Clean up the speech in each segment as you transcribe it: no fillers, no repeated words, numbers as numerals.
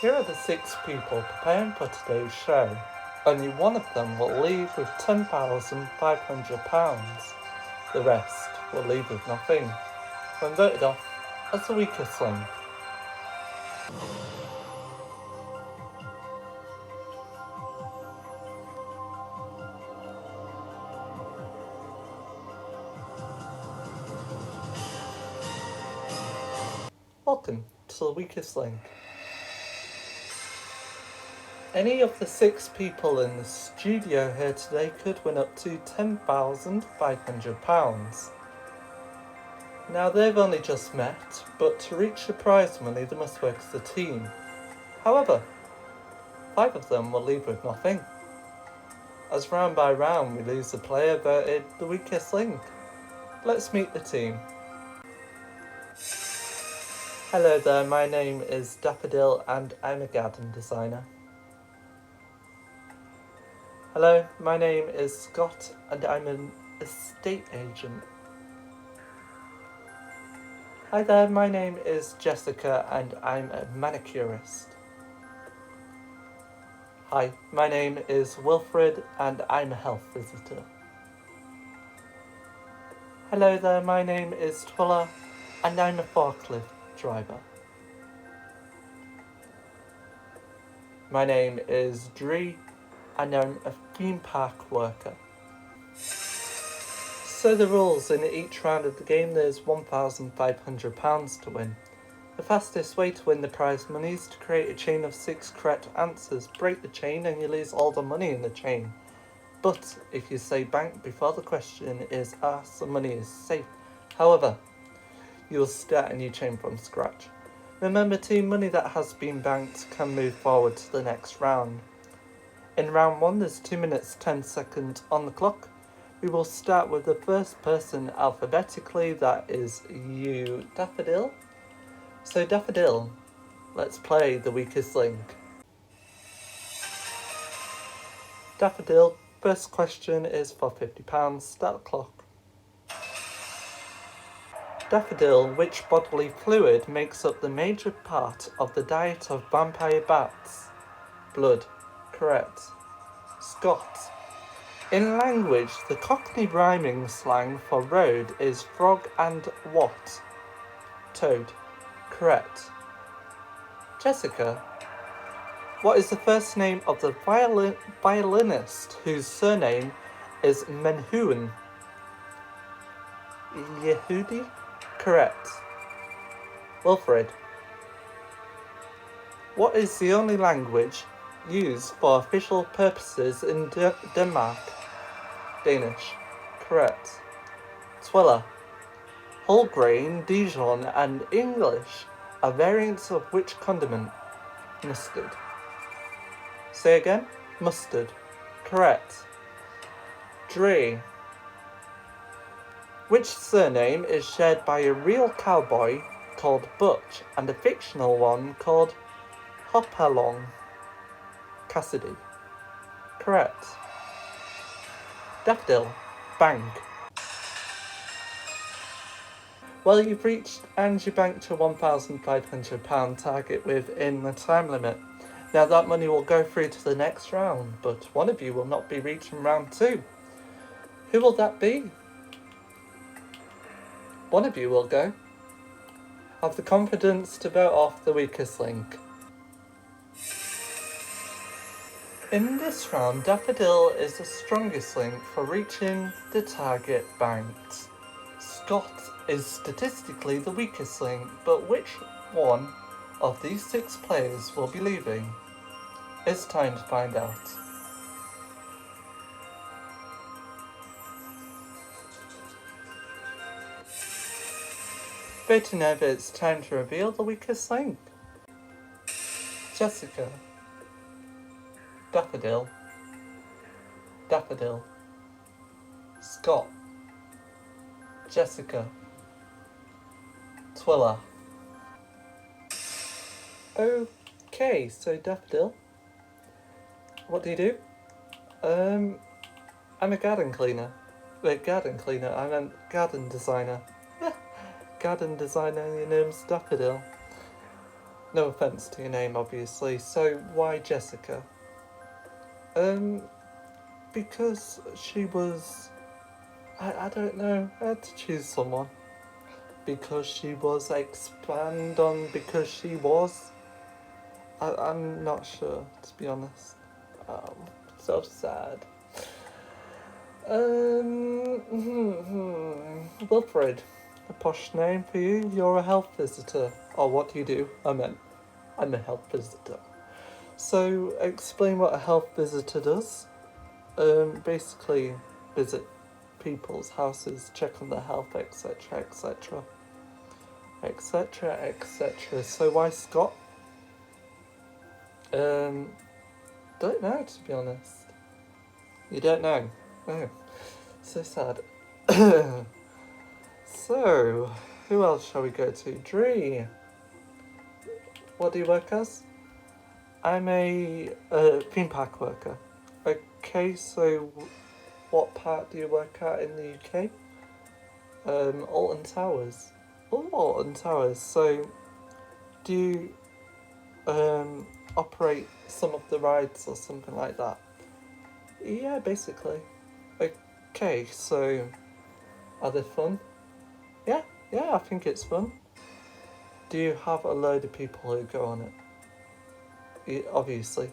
Here are the 6 people preparing for today's show. Only one of them will leave with £10,500. The rest will leave with nothing, when voted off as the weakest link. Welcome to the weakest link. Any of the 6 people in the studio here today could win up to £10,500. Now they've only just met, but to reach the prize money they must work as a team. However, 5 of them will leave with nothing, as round by round we lose the player voted the weakest link. Let's meet the team. Hello there, my name is Daffodil and I'm a garden designer. Hello, my name is Scott and I'm an estate agent. Hi there, my name is Jessica and I'm a manicurist. Hi, my name is Wilfred and I'm a health visitor. Hello there, my name is Twilla and I'm a forklift driver. My name is Dree and I'm a theme park worker. So the rules: in each round of the game there's £1,500 to win. The fastest way to win the prize money is to create a chain of 6 correct answers. Break the chain and you lose all the money in the chain. But if you say bank before the question is asked, the money is safe. However, you will start a new chain from scratch. Remember team, money that has been banked can move forward to the next round. In round 1 there's 2 minutes 10 seconds on the clock. We will start with the first person alphabetically, that is you, Daffodil. So Daffodil, let's play the weakest link. Daffodil, first question is for £50, start the clock. Daffodil, which bodily fluid makes up the major part of the diet of vampire bats? Blood. Correct. Scott. In language, the Cockney rhyming slang for road is frog and what? Toad. Correct. Jessica. What is the first name of the violinist whose surname is Menhuin? Yehudi? Correct. Wilfred. What is the only language used for official purposes in Denmark? Danish. Correct. Twilla. Whole grain, Dijon and English are variants of which condiment? Mustard. Say again? Mustard. Correct. Dree. Which surname is shared by a real cowboy called Butch and a fictional one called Hopalong? Cassidy. Correct. Daffodil. Bank. Well, you've reached and you banked your £1,500 target within the time limit. Now that money will go through to the next round, but one of you will not be reaching round 2. Who will that be? One of you will go. Have the confidence to vote off the weakest link. In this round, Daffodil is the strongest link for reaching the target banked. Scott is statistically the weakest link, but which one of these 6 players will be leaving? It's time to find out. Voting over, it's time to reveal the weakest link. Jessica. Daffodil. Daffodil. Scott. Jessica. Twilla. Okay, so Daffodil, what do you do? I'm a garden cleaner. Wait, garden cleaner, I meant garden designer. Garden designer, your name's Daffodil. No offence to your name, obviously. So why Jessica? Because she was... I don't know. I had to choose someone. Because she was, expand on because she was. I'm not sure, to be honest. So sad. Wilfred, a posh name for you. You're a health visitor. Or what do you do? I'm a health visitor. So, explain what a health visitor does. Basically, visit people's houses, check on their health, etc., etc., etc., etc. So, why Scott? Don't know, to be honest. You don't know? Oh, so sad. So, who else shall we go to? Dree. What do you work as? I'm a theme park worker. Okay, so what part do you work at in the UK? Alton Towers. Oh, Alton Towers. So, do you operate some of the rides or something like that? Yeah, basically. Okay, so are they fun? Yeah, I think it's fun. Do you have a load of people who go on it? Yeah, obviously.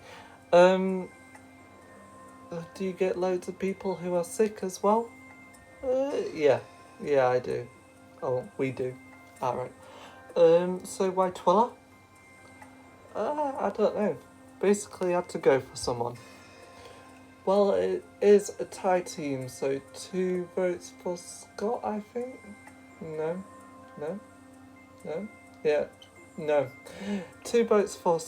Do you get loads of people who are sick as well? Yeah, I do. Oh, we do. Alright. So why Twiller? I don't know. Basically, I had to go for someone. Well, it is a tie team, so 2 votes for Scott, I think? No? Yeah, no. 2 votes for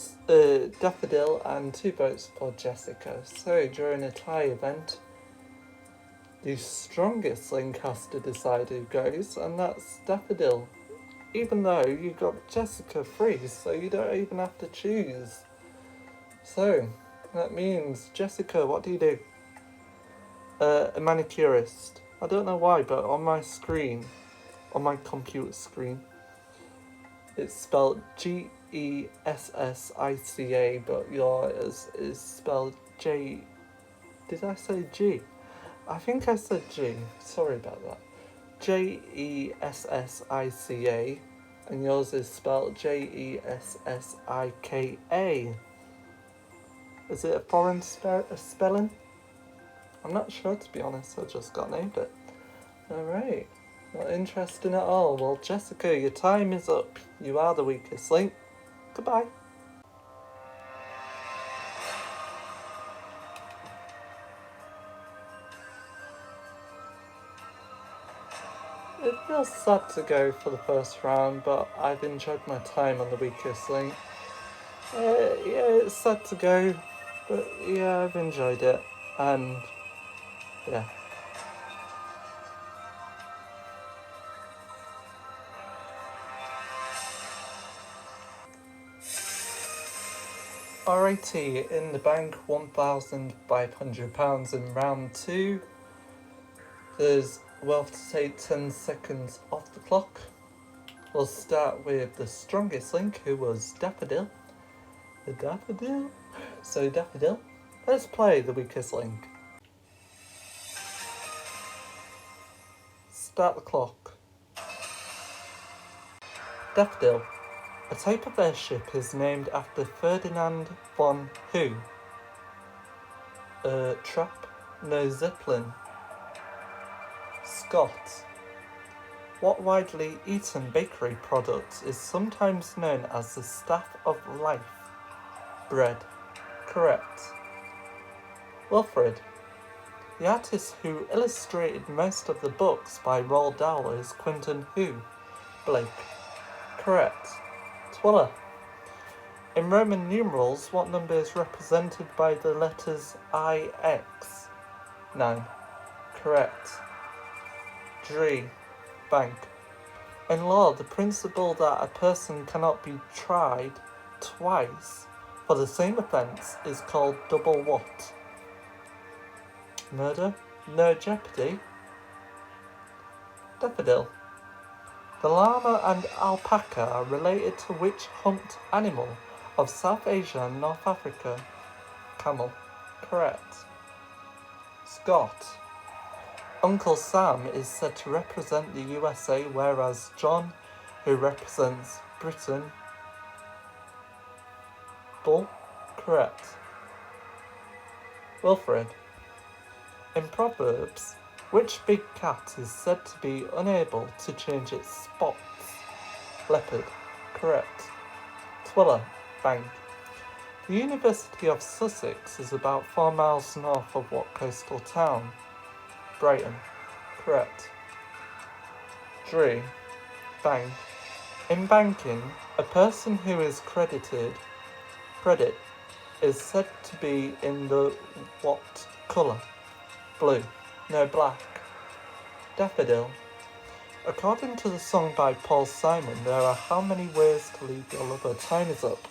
Daffodil and 2 votes for Jessica. So, during a tie event, the strongest link has to decide who goes, and that's Daffodil. Even though you got Jessica free, so you don't even have to choose. So, that means, Jessica, what do you do? A manicurist. I don't know why, but on my screen, on my computer screen, it's spelled Gessica, but yours is spelled J. Did I say G? I think I said G. Sorry about that. Jessica, and yours is spelled Jessika. Is it a foreign spelling? I'm not sure, to be honest. I just got named it. Alright. Not interesting at all. Well, Jessica, your time is up. You are the weakest link. Goodbye. It feels sad to go for the first round, but I've enjoyed my time on the weakest link. Yeah, it's sad to go, but yeah, I've enjoyed it. And yeah. Alrighty, in the bank, £1,500 in round 2. There's well to take 10 seconds off the clock. We'll start with the strongest link, who was Daffodil. The Daffodil? So Daffodil, let's play the weakest link. Start the clock. Daffodil. A type of airship is named after Ferdinand von who? Trap? No, Zeppelin. Scott. What widely eaten bakery product is sometimes known as the staff of life? Bread. Correct. Wilfred. The artist who illustrated most of the books by Roald Dahl is Quentin who? Blake. Correct. Twiller. In Roman numerals, what number is represented by the letters IX? 9. Correct. Dree. Bank. In law, the principle that a person cannot be tried twice for the same offence is called double what? Murder? No jeopardy? Daffodil. The llama and alpaca are related to which humped animal of South Asia and North Africa? Camel. Correct. Scott. Uncle Sam is said to represent the USA, whereas John, who represents Britain. Bull. Correct. Wilfred. In Proverbs, which big cat is said to be unable to change its spots? Leopard. Correct. Twiller. Bang. The University of Sussex is about 4 miles north of what coastal town? Brighton. Correct. Dree. Bang. In banking, a person who is credit is said to be in the what colour? Blue. No, black. Daffodil. According to the song by Paul Simon, there are how many ways to leave your lover? Time is up.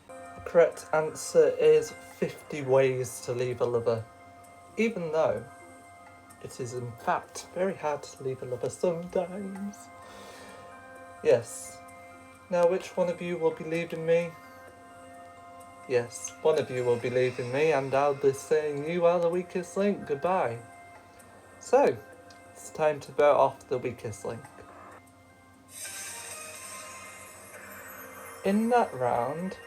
The correct answer is 50 ways to leave a lover, even though it is in fact very hard to leave a lover sometimes. Yes. Now which one of you will be leaving me? Yes, one of you will be leaving me, and I'll be saying you are the weakest link. Goodbye. So, it's time to vote off the weakest link. In that round,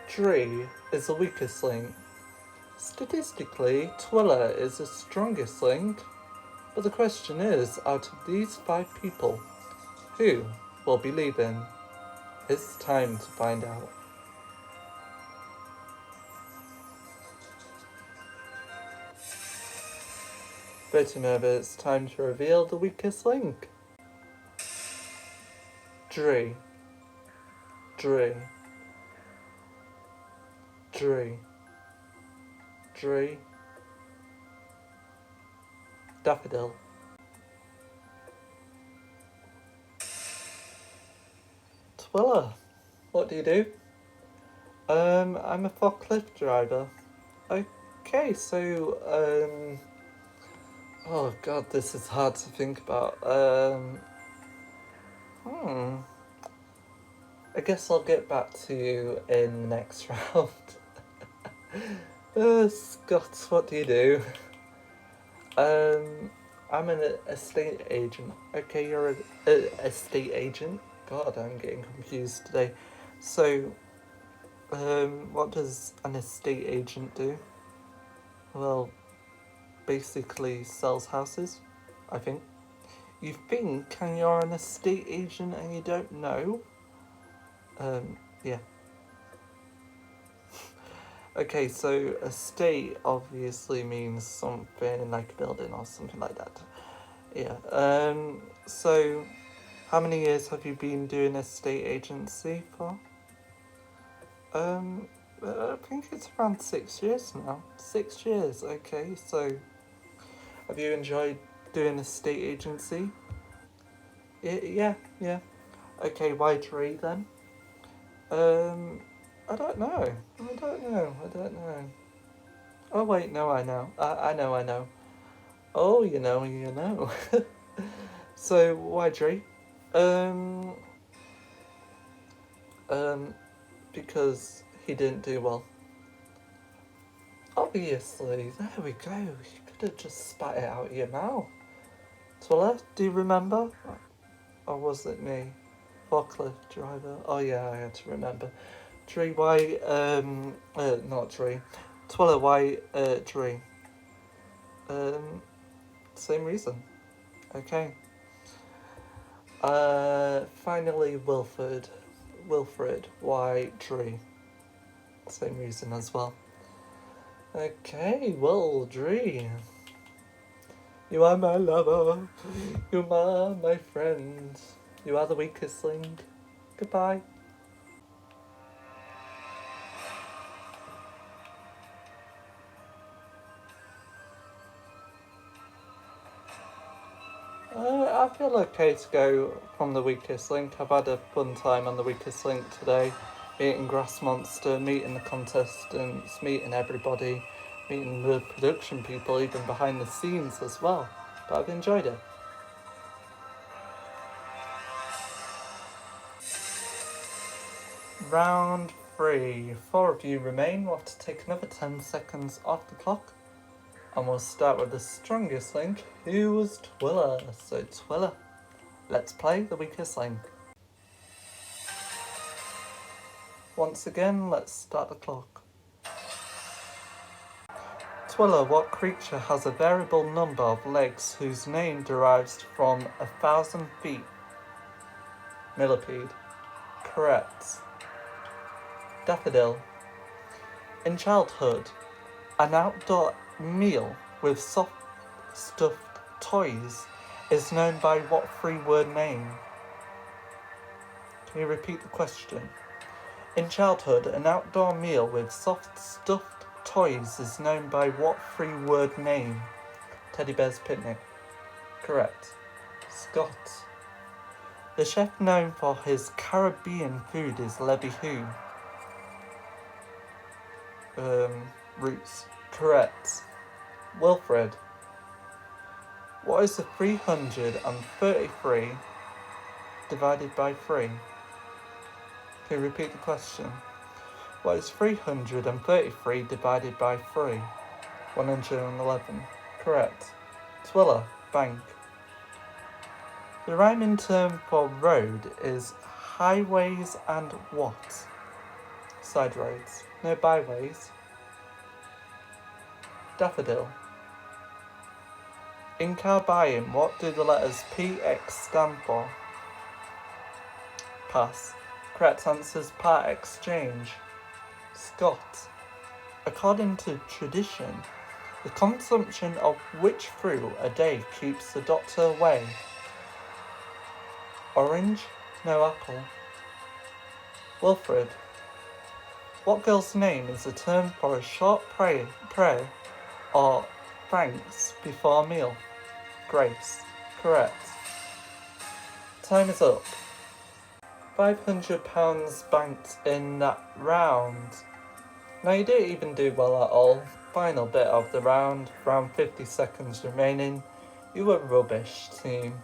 Dree is the weakest link. Statistically, Twiller is the strongest link, but the question is, out of these 5 people, who will be leaving? It's time to find out. Voting over, it's time to reveal the weakest link. Dree. Dree. Dree. Dree. Daffodil. Twiller. What do you do? I'm a forklift driver. Okay, so, oh god, this is hard to think about. I guess I'll get back to you in the next round. Scott, what do you do? I'm an estate agent. Okay, you're an estate agent? God, I'm getting confused today. So, what does an estate agent do? Well, basically sells houses, I think. You think, and you're an estate agent and you don't know? Yeah. Okay, so estate obviously means something like a building or something like that. Yeah. So how many years have you been doing estate agency for? I think it's around 6 years now. 6 years, okay. So have you enjoyed doing estate agency? Yeah. Okay, why Dree then? I don't know. Oh wait, no, I know. I know. Oh, you know. So why Dree? Because he didn't do well. Obviously, there we go. You could have just spat it out of your mouth. Twiller, do you remember? Or was it me? Forklift driver. Oh yeah, I had to remember. Dree, why? Not Dree. Twiller, why? Dree. Same reason. Okay. Finally, Wilfred, why Dree? Same reason as well. Okay, well, Dree, you are my lover. You are my friend. You are the weakest link. Goodbye. I feel okay to go from the weakest link. I've had a fun time on the weakest link today. Meeting Grass Monster, meeting the contestants, meeting everybody, meeting the production people, even behind the scenes as well. But I've enjoyed it. Round 3. 4 of you remain. We'll have to take another 10 seconds off the clock. And we'll start with the strongest link, who was Twiller. So Twiller, let's play the weakest link. Once again, let's start the clock. Twiller, what creature has a variable number of legs whose name derives from 1,000 feet? Millipede. Correct. Daffodil. In childhood, an outdoor meal with soft stuffed toys is known by what 3-word name? Can you repeat the question? In childhood, an outdoor meal with soft stuffed toys is known by what 3-word name? Teddy Bear's Picnic. Correct. Scott. The chef known for his Caribbean food is Levy who? Roots. Correct. Wilfred. What is the 333 divided by 3? Can you repeat the question? What is 333 divided by 3? 111. Correct. Twiller. Bank. The rhyming term for road is highways and what? Side roads. No byways. Daffodil. In Caribbean, what do the letters PX stand for? Pass. Correct answer is part exchange. Scott. According to tradition, the consumption of which fruit a day keeps the doctor away? Orange? No apple. Wilfred. What girl's name is a term for a short prayer or thanks before a meal? Grace. Correct. Time is up. £500 banked in that round. Now you didn't even do well at all. Final bit of the round, around 50 seconds remaining. You were rubbish, team.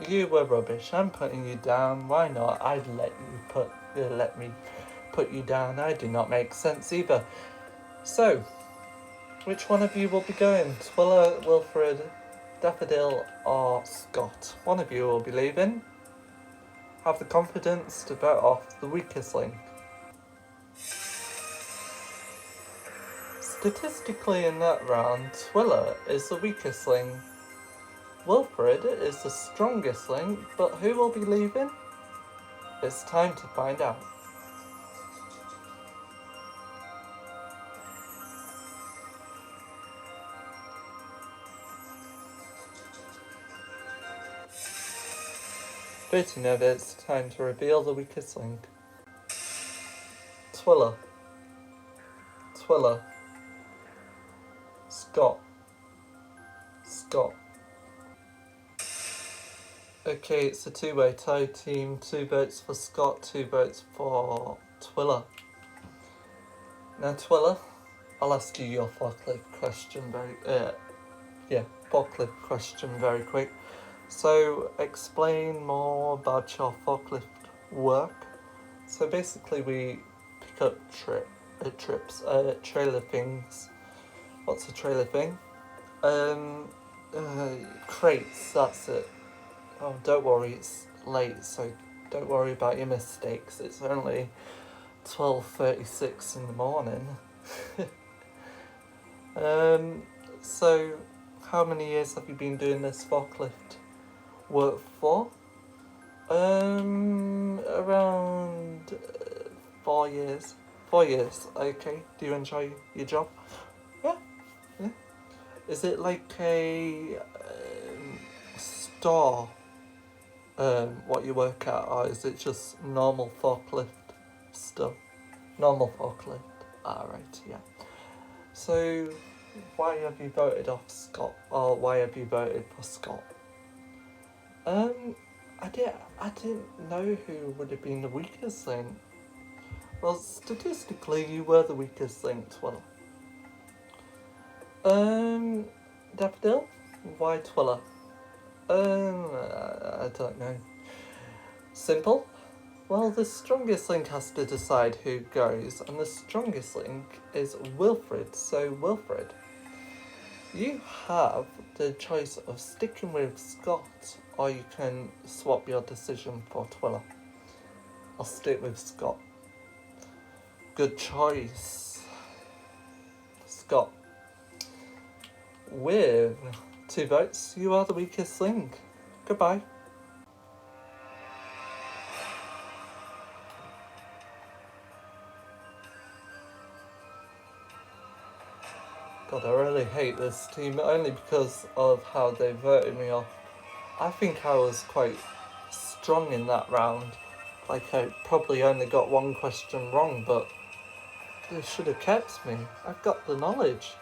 You were rubbish. I'm putting you down. Why not? I'd let me put you down. I do not make sense either. So, which one of you will be going? Twiller, Wilfred, Daffodil, or Scott? One of you will be leaving. Have the confidence to vote off the weakest link. Statistically in that round, Twiller is the weakest link. Wilfred is the strongest link, but who will be leaving? It's time to find out. Pretty nervous, it's time to reveal the weakest link. Twiller. Twiller. Scott. Scott. Okay, it's a two-way tie team. 2 votes for Scott, 2 votes for Twiller. Now Twiller, I'll ask you your forklift question very quick. So explain more about your forklift work. So basically we pick up trailer things. What's a trailer thing? Crates, that's it. Oh, don't worry, it's late, so don't worry about your mistakes. It's only 12:36 in the morning. So how many years have you been doing this forklift work for? Around 4 years. 4 years, okay. Do you enjoy your job? Yeah. Is it like a store, what you work at, or is it just normal forklift stuff? Normal forklift. Right, yeah. So, why have you voted off Scott, or why have you voted for Scott? I didn't know who would have been the weakest link. Well, statistically, you were the weakest link, Twiller. Daffodil? Why Twiller? I don't know. Simple? Well, the strongest link has to decide who goes, and the strongest link is Wilfred. So, Wilfred, you have the choice of sticking with Scott, or you can swap your decision for Twiller. I'll stick with Scott. Good choice. Scott. With 2 votes, you are the weakest link. Goodbye. God, I really hate this team, only because of how they voted me off. I think I was quite strong in that round. Like, I probably only got 1 question wrong, but they should have kept me. I've got the knowledge.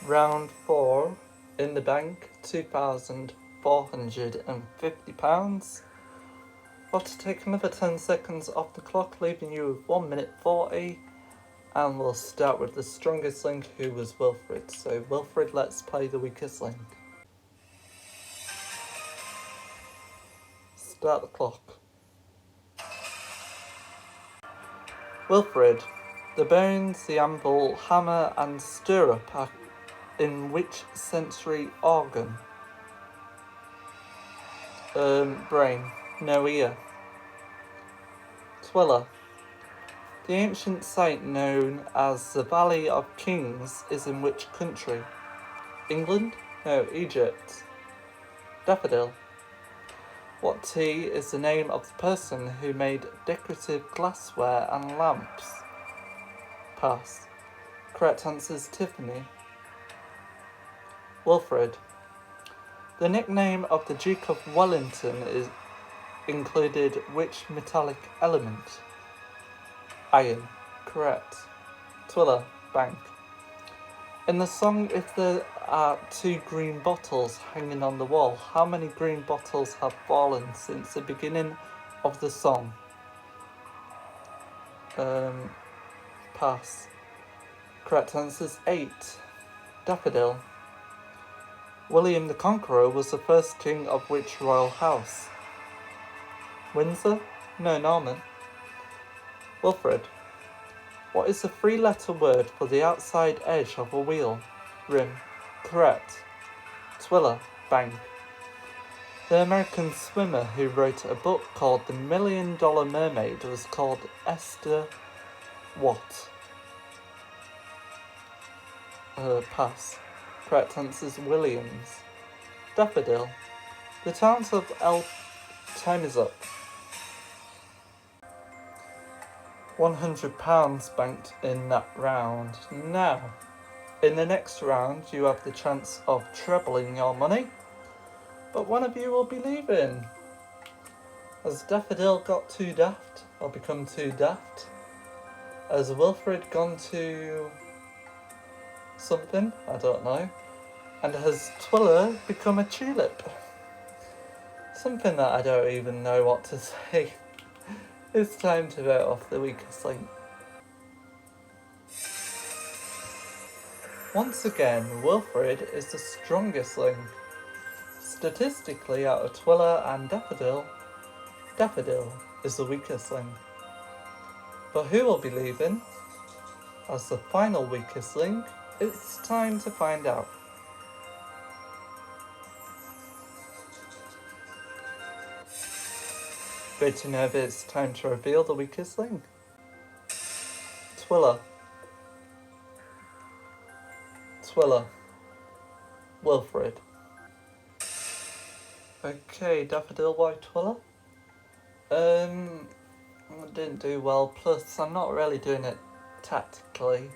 Round 4, in the bank, £2,450. I'll have to take another 10 seconds off the clock, leaving you with 1 minute 40. And we'll start with the strongest link, who was Wilfred. So, Wilfred, let's play the weakest link. Start the clock. Wilfred, the bones, the anvil, hammer, and stirrup are in which sensory organ? Brain. No ear. Twiller. The ancient site known as the Valley of Kings is in which country? England? No, Egypt. Daffodil. What tea is the name of the person who made decorative glassware and lamps? Pass. Correct answer is Tiffany. Wilfred. The nickname of the Duke of Wellington is included which metallic element? Iron. Correct. Twiller. Bank. In the song If There Are 2 Green Bottles Hanging on the Wall, how many green bottles have fallen since the beginning of the song? Pass. Correct answer is 8. Daffodil. William the Conqueror was the first king of which royal house? Windsor? No, Norman. Wilfred. What is the 3-letter word for the outside edge of a wheel? Rim. Correct. Twiller. Bank. The American swimmer who wrote a book called The $1 Million Mermaid was called Esther what? Pass. Correct answer is Williams. Daffodil. The towns of Time is up. £100 banked in that round. Now, in the next round, you have the chance of trebling your money, but one of you will be leaving. Has Daffodil got too daft, or become too daft? Has Wilfred gone to something? I don't know. And has Twiller become a tulip? Something that I don't even know what to say. It's time to vote off the weakest link. Once again, Wilfred is the strongest link. Statistically, out of Twiller and Daffodil, Daffodil is the weakest link. But who will be leaving? As the final weakest link, it's time to find out. Ready to know if it's time to reveal the weakest link? Twiller. Twiller. Wilfred. Okay, Daffodil, why Twiller? I didn't do well, plus I'm not really doing it tactically.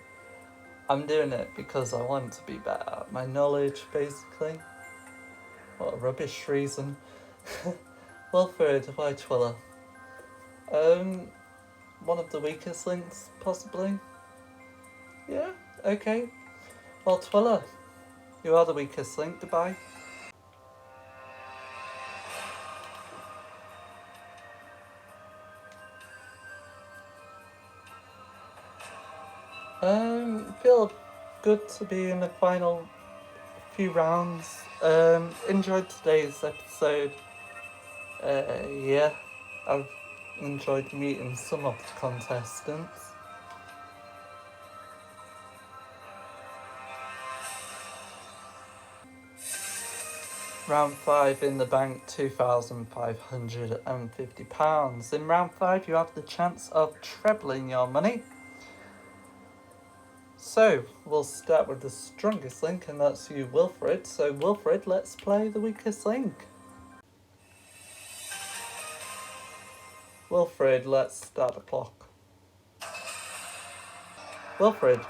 I'm doing it because I want to be better at my knowledge, basically. What a rubbish reason. Wilfred, why Twiller? One of the weakest links, possibly? Yeah, okay. Well, Twiller, you are the weakest link, goodbye. Feel good to be in the final few rounds. Enjoyed today's episode. Yeah, I've enjoyed meeting some of the contestants. Round 5 in the bank, £2,550. In round 5 you have the chance of trebling your money. So, we'll start with the strongest link, and that's you, Wilfred. So, Wilfred, let's play the weakest link. Wilfred, let's start the clock. Wilfred,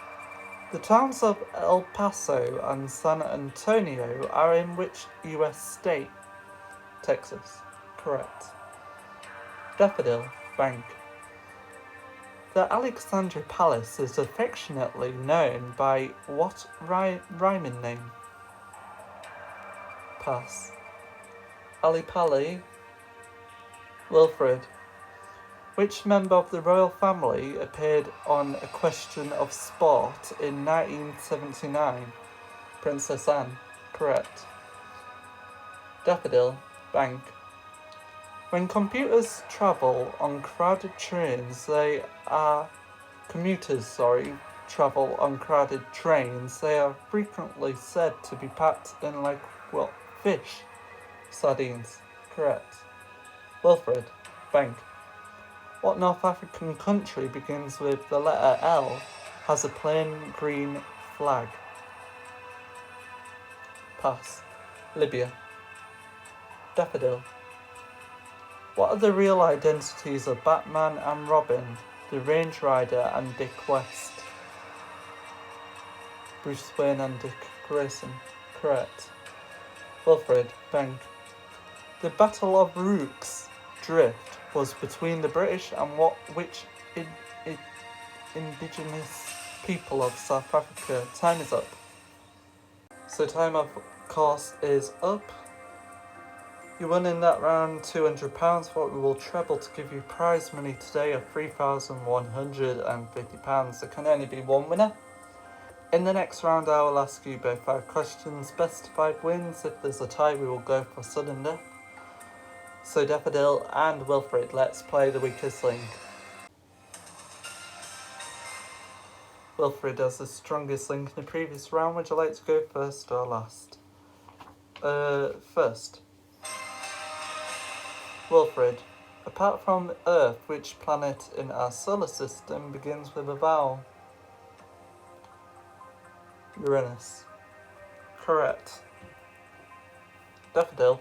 the towns of El Paso and San Antonio are in which US state? Texas. Correct. Daffodil, bank. The Alexandra Palace is affectionately known by what rhyming name? Pass. Ali Pali. Wilfred. Which member of the royal family appeared on A Question of Sport in 1979? Princess Anne. Correct. Daffodil, bank. When commuters travel on crowded trains, travel on crowded trains, they are frequently said to be packed in like what? Fish. Sardines. Correct. Wilfred, bank. What North African country begins with the letter L, has a plain green flag? Pass. Libya. Daffodil. What are the real identities of Batman and Robin, the Range Rider and Dick West? Bruce Wayne and Dick Grayson. Correct. Wilfred, bank. The Battle of Rooks Drift was between the British and which indigenous people of South Africa? Time is up. So time of course is up. You won in that round £200, what we will treble to give you prize money today of £3,150. There can only be one winner. In the next round I will ask you both 5 questions, best of 5 wins. If there's a tie we will go for sudden death. So Daffodil and Wilfred, let's play the weakest link. Wilfred has the strongest link in the previous round. Would you like to go first or last? First. Wilfred, apart from Earth, which planet in our solar system begins with a vowel? Uranus. Correct. Daffodil.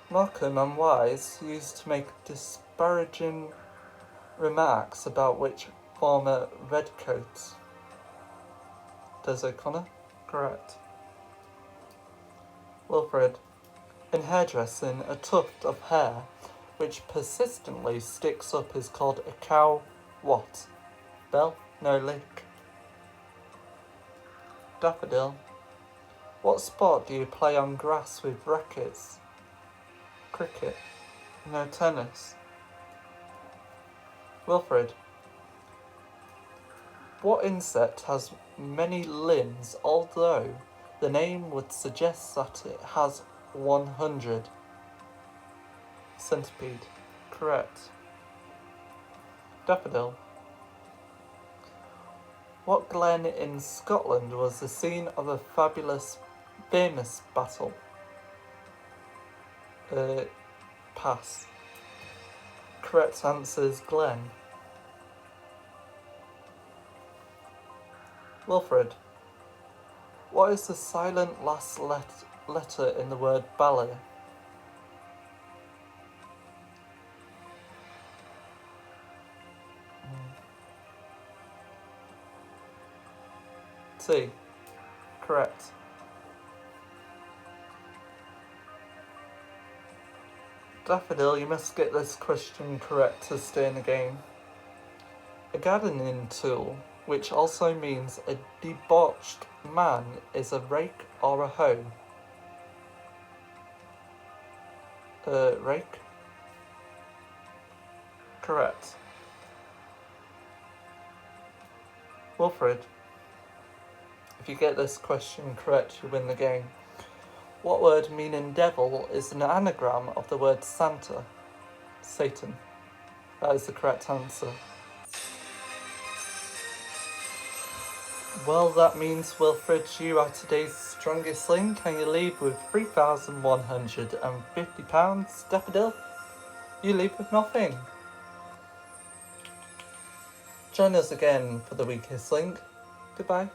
Markham and Wise used to make disparaging remarks about which former redcoats? Des O'Connor? Correct. Wilfred. In hairdressing, a tuft of hair which persistently sticks up is called a cow what? Bell? No, lick. Daffodil. What sport do you play on grass with rackets? Cricket. No, tennis. Wilfred. What insect has many limbs, although the name would suggest that it has 100? Centipede. Correct. Daffodil. What glen in Scotland was the scene of a famous battle? Pass. Correct answer is Glen. Wilfred. What is the silent last letter in the word ballet? T. Correct. Daffodil, you must get this question correct to stay in the game. A gardening tool, which also means a debauched man, is a rake or a hoe? Rake? Correct. Wilfred. If you get this question correct, you win the game. What word meaning devil is an anagram of the word Santa? Satan. That is the correct answer. Well, that means, Wilfred, you are today's strongest link and you leave with £3,150. Daffodil, you leave with nothing. Join us again for the weakest link. Goodbye.